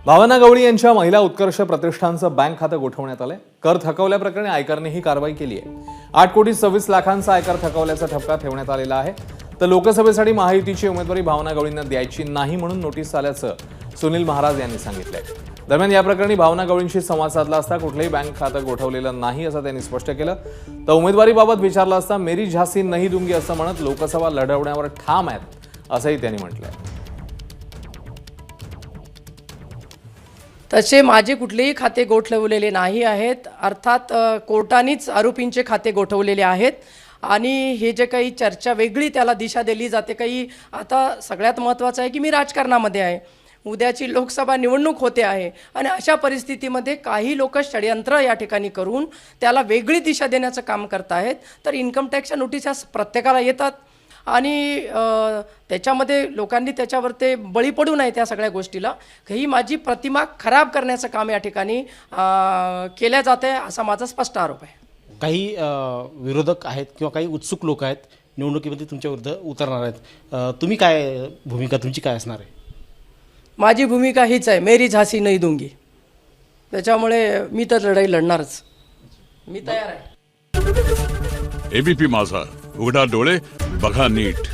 भावना गवळी यांच्या महिला उत्कर्ष प्रतिष्ठानचं बँक खातं गोठवण्यात आलंय। कर थकवल्याप्रकरणी आयकरने ही कारवाई केली आहे। 8,26,00,000चा आयकर थकवल्याचा ठपका ठेवण्यात आलेला आहे। तर लोकसभेसाठी महायुतीची उमेदवारी भावना गवळींना द्यायची नाही म्हणून नोटीस आल्याचं सुनील महाराज यांनी सांगितलंय। दरम्यान या प्रकरणी भावना गवळींशी संवाद साधला असता कुठलेही बँक खातं गोठवलेलं नाही असं त्यांनी स्पष्ट केलं। तर उमेदवारीबाबत विचारलं असता मेरी झांसी नहीं दूंगी असं म्हणत लोकसभा लढवण्यावर ठाम आहेत असंही त्यांनी म्हटलंय। तसे माझे कुठलेही खाते गोठवलेले नाही आहेत। अर्थात कोर्टानेच आरोपींचे खाते गोठवलेले आहेत आणि हे जे काही चर्चा वेगळी त्याला दिशा दिली जाते काही। आता सगळ्यात महत्त्वाचं आहे की मी राजकारणामध्ये आहे, उद्याची लोकसभा निवडणूक होते आहे आणि अशा परिस्थितीमध्ये काही लोक षडयंत्र या ठिकाणी करून त्याला वेगळी दिशा देण्याचं काम करत आहेत। तर इन्कम टॅक्सच्या नोटीस ह्या प्रत्येकाला येतात आणि त्याच्यामध्ये लोकांनी त्याच्यावर ते बळी पडू नये त्या सगळ्या गोष्टीला। ही माझी प्रतिमा खराब करण्याचं काम या ठिकाणी केल्या जाते असा माझा स्पष्ट आरोप आहे। काही विरोधक आहेत किंवा काही उत्सुक लोक आहेत निवडणुकीमध्ये तुमच्या विरुद्ध उतरणार आहेत, तुम्ही काय भूमिका तुमची काय असणार आहे? माझी भूमिका हीच आहे, मेरी झांसी नहीं दूंगी। त्याच्यामुळे मी तर लढाई लढणारच, मी तयार आहे। एबीपी माझा, उघडा डोळे बघा नीट।